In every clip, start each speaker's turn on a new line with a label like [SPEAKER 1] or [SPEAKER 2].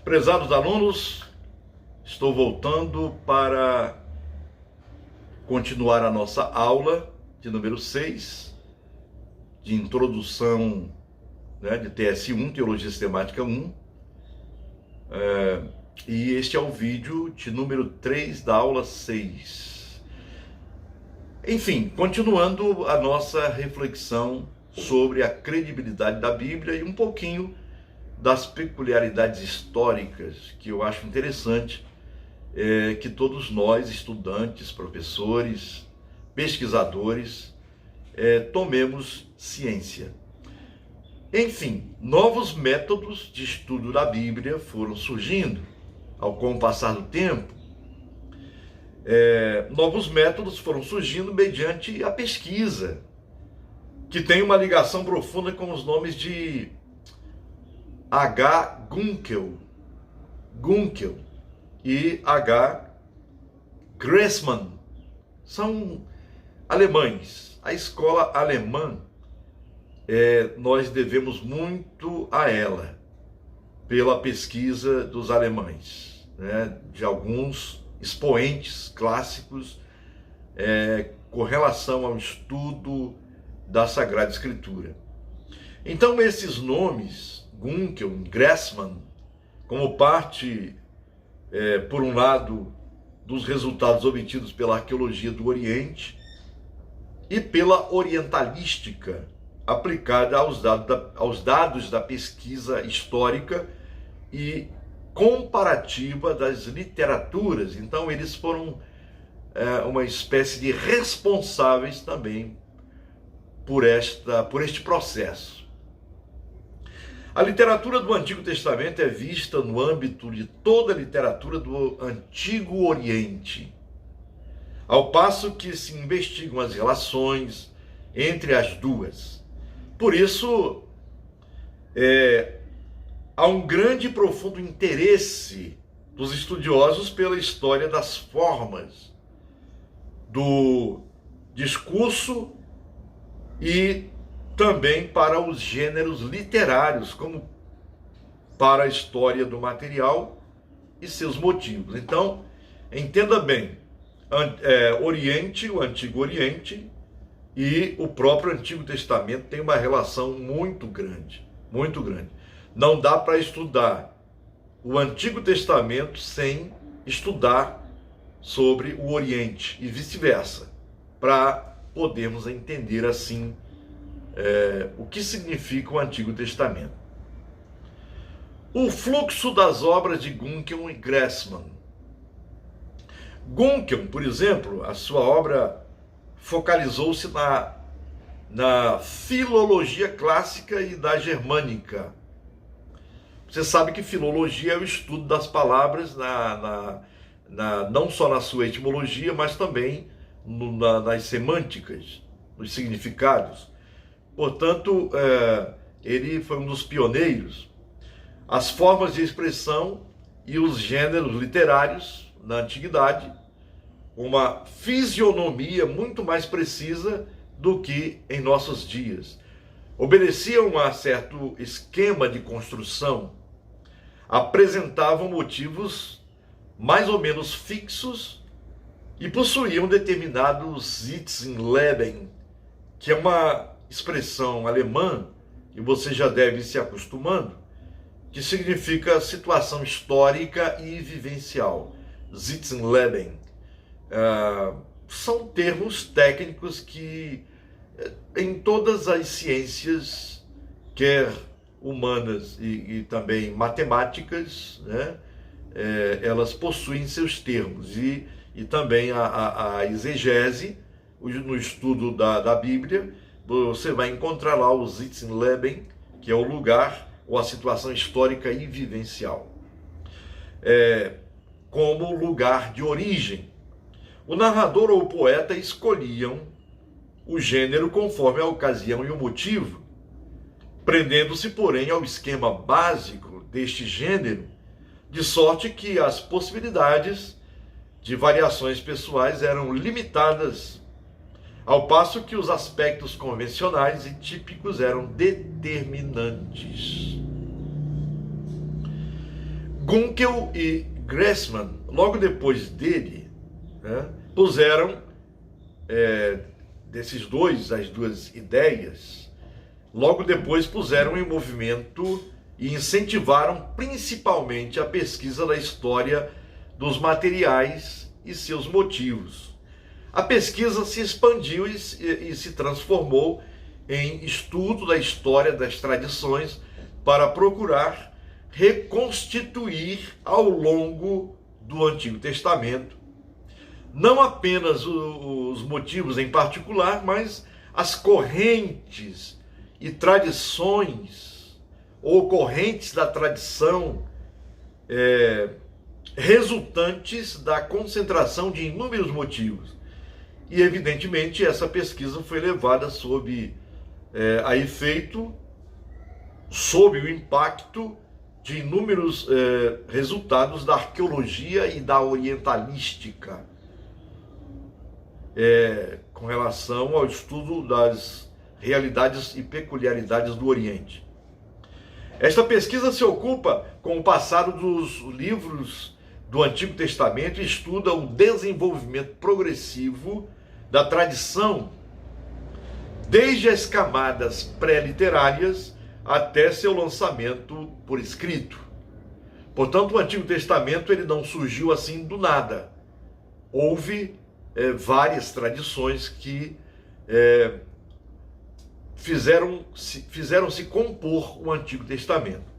[SPEAKER 1] Prezados alunos, estou voltando para continuar a nossa aula de número 6, de introdução, de TS1, Teologia Sistemática 1. E este é o vídeo de número 3 da aula 6. Enfim, continuando a nossa reflexão sobre a credibilidade da Bíblia e um pouquinho das peculiaridades históricas que eu acho interessante que todos nós, estudantes, professores, pesquisadores, tomemos ciência. Enfim, novos métodos de estudo da Bíblia foram surgindo com o passar do tempo. Novos métodos foram surgindo mediante a pesquisa, que tem uma ligação profunda com os nomes de H. Gunkel e H. Gressman. São alemães. A escola alemã, nós devemos muito a ela, pela pesquisa dos alemães, de alguns expoentes clássicos com relação ao estudo da Sagrada Escritura. Então, esses nomes, Gunkel, Gressman, como parte, por um lado, dos resultados obtidos pela arqueologia do Oriente e pela orientalística aplicada aos dados da pesquisa histórica e comparativa das literaturas. Então, eles foram uma espécie de responsáveis também por este processo. A literatura do Antigo Testamento é vista no âmbito de toda a literatura do Antigo Oriente, ao passo que se investigam as relações entre as duas. Por isso, há um grande e profundo interesse dos estudiosos pela história das formas do discurso e também para os gêneros literários, como para a história do material e seus motivos. Então, entenda bem, Oriente, o Antigo Oriente e o próprio Antigo Testamento tem uma relação muito grande, muito grande. Não dá para estudar o Antigo Testamento sem estudar sobre o Oriente e vice-versa, para podermos entender assim o que significa o Antigo Testamento. O fluxo das obras de Gunkel e Gressman. Gunkel, por exemplo, a sua obra focalizou-se na filologia clássica e da germânica. Você sabe que filologia é o estudo das palavras, não só na sua etimologia, mas também nas semânticas, nos significados. Portanto, ele foi um dos pioneiros. As formas de expressão e os gêneros literários na antiguidade, uma fisionomia muito mais precisa do que em nossos dias. Obedeciam a certo esquema de construção, apresentavam motivos mais ou menos fixos e possuíam determinado Sinnleben, que é uma expressão alemã, e você já deve ir se acostumando, que significa situação histórica e vivencial. Sinnleben. São termos técnicos que, em todas as ciências, quer humanas e também matemáticas, elas possuem seus termos. E também a exegese, no estudo da Bíblia, você vai encontrar lá o Sinnleben, que é o lugar ou a situação histórica e vivencial, como lugar de origem. O narrador ou o poeta escolhiam o gênero conforme a ocasião e o motivo, prendendo-se, porém, ao esquema básico deste gênero, de sorte que as possibilidades de variações pessoais eram limitadas, ao passo que os aspectos convencionais e típicos eram determinantes. Gunkel e Grassmann, logo depois dele, né, puseram as duas ideias, logo depois puseram em movimento e incentivaram principalmente a pesquisa da história dos materiais e seus motivos. A pesquisa se expandiu e se transformou em estudo da história das tradições para procurar reconstituir ao longo do Antigo Testamento não apenas os motivos em particular, mas as correntes e tradições ou correntes da tradição resultantes da concentração de inúmeros motivos. E, evidentemente, essa pesquisa foi levada sob o impacto de inúmeros resultados da arqueologia e da orientalística, com relação ao estudo das realidades e peculiaridades do Oriente. Esta pesquisa se ocupa com o passado dos livros do Antigo Testamento e estuda o desenvolvimento progressivo da tradição, desde as camadas pré-literárias até seu lançamento por escrito. Portanto, o Antigo Testamento ele não surgiu assim do nada. Houve várias tradições que fizeram-se compor o Antigo Testamento.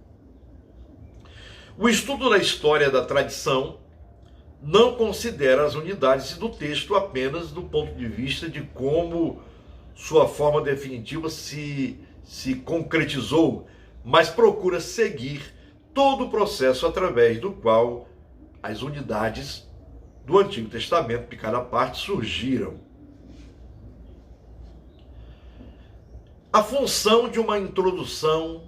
[SPEAKER 1] O estudo da história da tradição não considera as unidades do texto apenas do ponto de vista de como sua forma definitiva se concretizou, mas procura seguir todo o processo através do qual as unidades do Antigo Testamento, de cada parte, surgiram. A função de uma introdução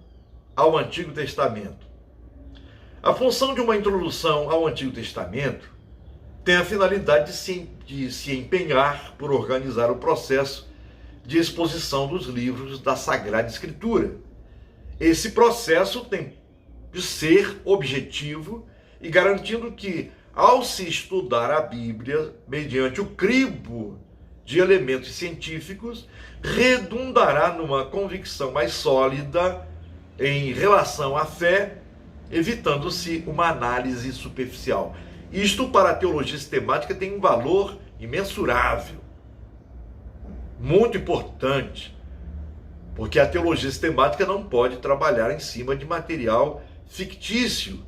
[SPEAKER 1] ao Antigo Testamento. A função de uma introdução ao Antigo Testamento tem a finalidade de se empenhar por organizar o processo de exposição dos livros da Sagrada Escritura. Esse processo tem de ser objetivo e garantindo que, ao se estudar a Bíblia mediante o crivo de elementos científicos, redundará numa convicção mais sólida em relação à fé, evitando-se uma análise superficial. Isto, para a teologia sistemática, tem um valor imensurável, muito importante, porque a teologia sistemática não pode trabalhar em cima de material fictício,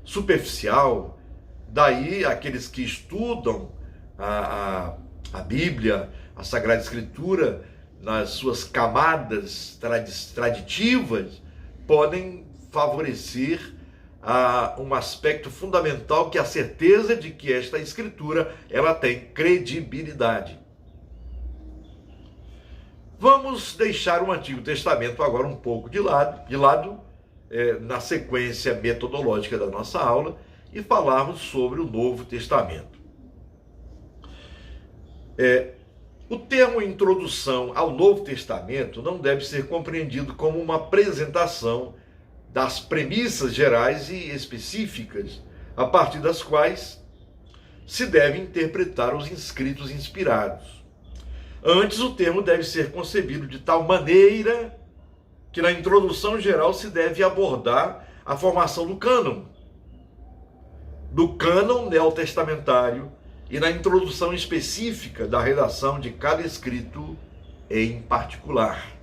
[SPEAKER 1] superficial. Daí, aqueles que estudam a Bíblia, a Sagrada Escritura, nas suas camadas traditivas, podem favorecer um aspecto fundamental, que é a certeza de que esta Escritura ela tem credibilidade. Vamos deixar o Antigo Testamento agora um pouco de lado, na sequência metodológica da nossa aula, e falarmos sobre o Novo Testamento. O termo introdução ao Novo Testamento não deve ser compreendido como uma apresentação das premissas gerais e específicas, a partir das quais se deve interpretar os escritos inspirados. Antes, o termo deve ser concebido de tal maneira que na introdução geral se deve abordar a formação do cânon neotestamentário e na introdução específica da redação de cada escrito em particular.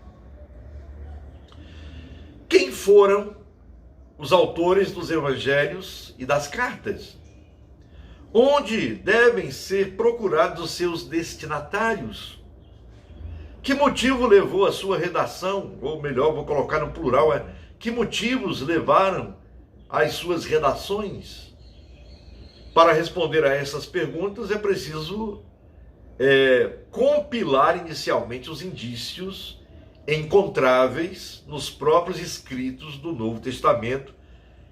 [SPEAKER 1] Quem foram os autores dos evangelhos e das cartas? Onde devem ser procurados os seus destinatários? Que motivo levou a sua redação? Ou melhor, vou colocar no plural, que motivos levaram às suas redações? Para responder a essas perguntas é preciso compilar inicialmente os indícios encontráveis nos próprios escritos do Novo Testamento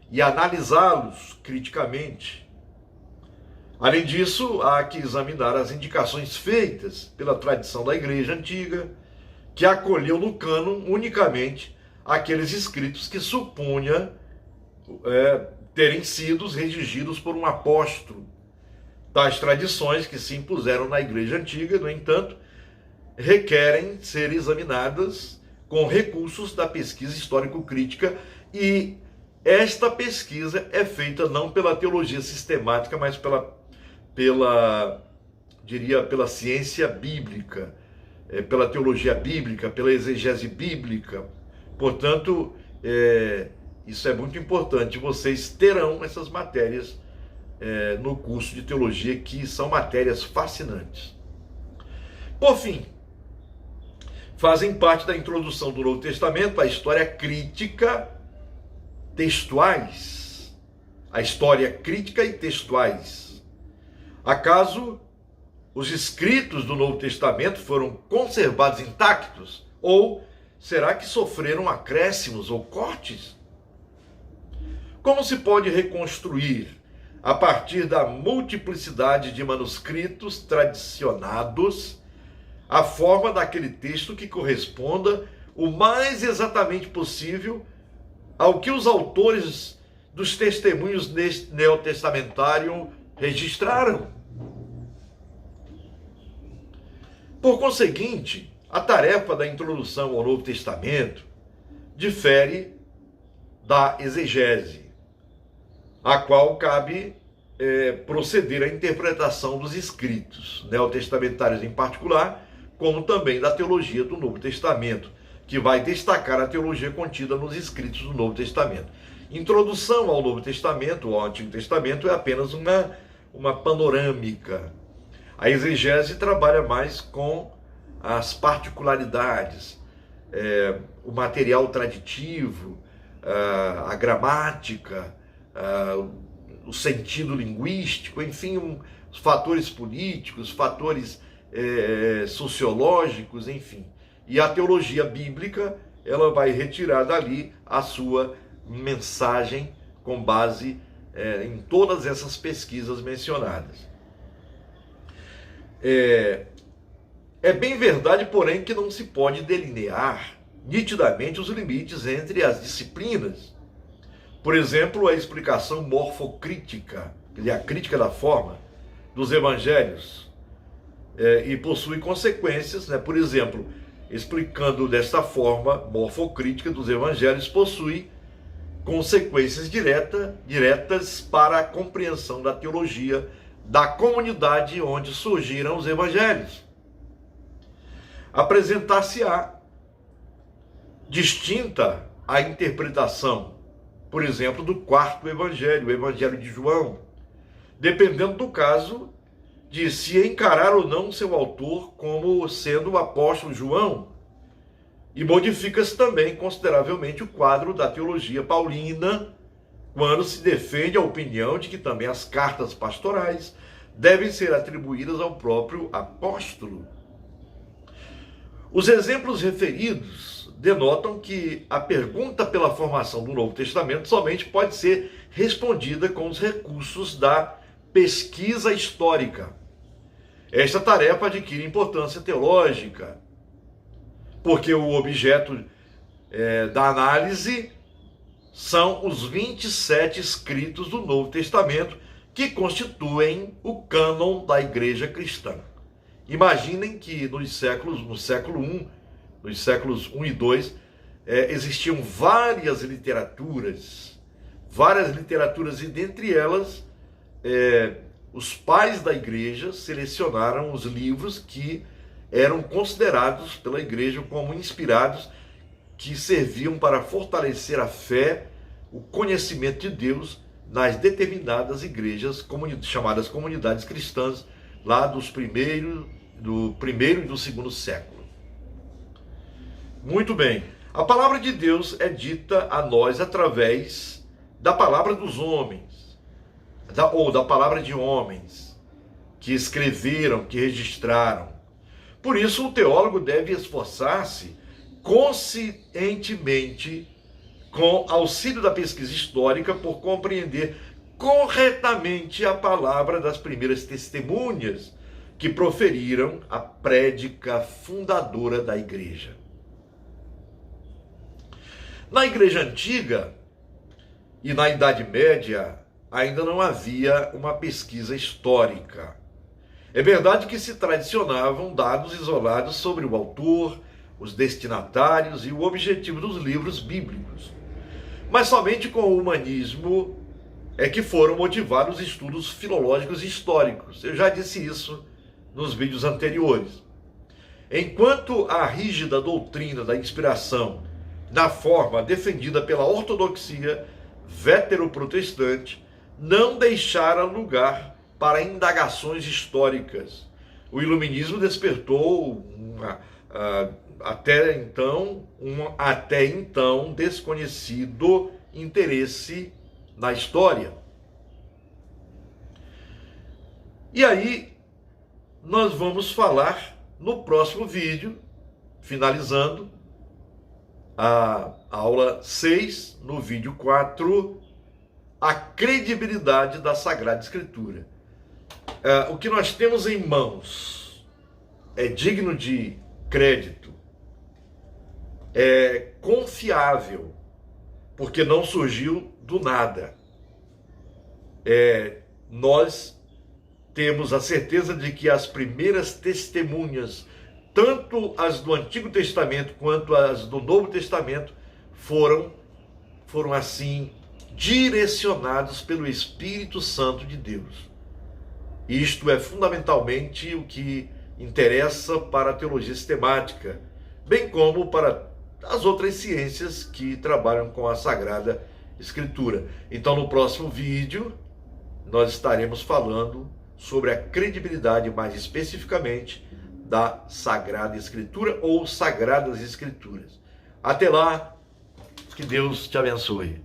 [SPEAKER 1] e analisá-los criticamente. Além disso, há que examinar as indicações feitas pela tradição da Igreja Antiga, que acolheu no cânon unicamente aqueles escritos que supunha terem sido redigidos por um apóstolo. Tais tradições que se impuseram na Igreja Antiga, no entanto, requerem ser examinadas com recursos da pesquisa histórico-crítica, e esta pesquisa é feita não pela teologia sistemática, mas pela ciência bíblica, pela teologia bíblica, pela exegese bíblica. Portanto, isso é muito importante. Vocês terão essas matérias no curso de teologia, que são matérias fascinantes. Por fim, fazem parte da introdução do Novo Testamento a história crítica textuais. A história crítica e textuais. Acaso os escritos do Novo Testamento foram conservados intactos? Ou será que sofreram acréscimos ou cortes? Como se pode reconstruir, a partir da multiplicidade de manuscritos tradicionados, a forma daquele texto que corresponda o mais exatamente possível ao que os autores dos testemunhos neotestamentários registraram? Por conseguinte, a tarefa da introdução ao Novo Testamento difere da exegese, a qual cabe proceder à interpretação dos escritos neotestamentários em particular, como também da teologia do Novo Testamento, que vai destacar a teologia contida nos escritos do Novo Testamento. Introdução ao Novo Testamento, ou ao Antigo Testamento, é apenas uma panorâmica. A exegese trabalha mais com as particularidades, o material traditivo, a gramática, o sentido linguístico, enfim, os fatores políticos, fatores sociológicos, enfim. E a teologia bíblica, ela vai retirar dali a sua mensagem com base em todas essas pesquisas mencionadas. É bem verdade, porém, que não se pode delinear nitidamente os limites entre as disciplinas. Por exemplo, a explicação morfocrítica, quer dizer, a crítica da forma dos evangelhos, e possui consequências, né? Por exemplo, explicando desta forma morfocrítica dos evangelhos, possui consequências diretas para a compreensão da teologia da comunidade onde surgiram os evangelhos. Apresentar-se-á distinta a interpretação, por exemplo, do quarto evangelho, o evangelho de João, dependendo do caso de se encarar ou não seu autor como sendo o apóstolo João, e modifica-se também consideravelmente o quadro da teologia paulina, quando se defende a opinião de que também as cartas pastorais devem ser atribuídas ao próprio apóstolo. Os exemplos referidos denotam que a pergunta pela formação do Novo Testamento somente pode ser respondida com os recursos da pesquisa histórica. Esta tarefa adquire importância teológica, porque o objeto da análise são os 27 escritos do Novo Testamento, que constituem o cânon da igreja cristã. Imaginem que no século I, nos séculos I e II, existiam várias literaturas, e dentre elas, os pais da igreja selecionaram os livros que eram considerados pela igreja como inspirados, que serviam para fortalecer a fé, o conhecimento de Deus nas determinadas igrejas chamadas comunidades cristãs, lá do primeiro e do segundo século. Muito bem. A palavra de Deus é dita a nós através da palavra dos homens, ou da palavra de homens que escreveram, que registraram. Por isso, o teólogo deve esforçar-se conscientemente, com auxílio da pesquisa histórica, por compreender corretamente a palavra das primeiras testemunhas que proferiram a prédica fundadora da igreja. Na igreja antiga, e na Idade Média ainda não havia uma pesquisa histórica. É verdade que se tradicionavam dados isolados sobre o autor, os destinatários e o objetivo dos livros bíblicos. Mas somente com o humanismo é que foram motivados os estudos filológicos e históricos. Eu já disse isso nos vídeos anteriores. Enquanto a rígida doutrina da inspiração, na forma defendida pela ortodoxia vétero-protestante, não deixara lugar para indagações históricas. O iluminismo despertou até então desconhecido interesse na história. E aí nós vamos falar no próximo vídeo, finalizando a aula 6, no vídeo 4, a credibilidade da Sagrada Escritura. O que nós temos em mãos é digno de crédito, é confiável, porque não surgiu do nada. Nós temos a certeza de que as primeiras testemunhas, tanto as do Antigo Testamento quanto as do Novo Testamento, foram assim direcionados pelo Espírito Santo de Deus. Isto é fundamentalmente o que interessa para a teologia sistemática, bem como para as outras ciências que trabalham com a Sagrada Escritura. Então, no próximo vídeo, nós estaremos falando sobre a credibilidade, mais especificamente, da Sagrada Escritura ou Sagradas Escrituras. Até lá, que Deus te abençoe.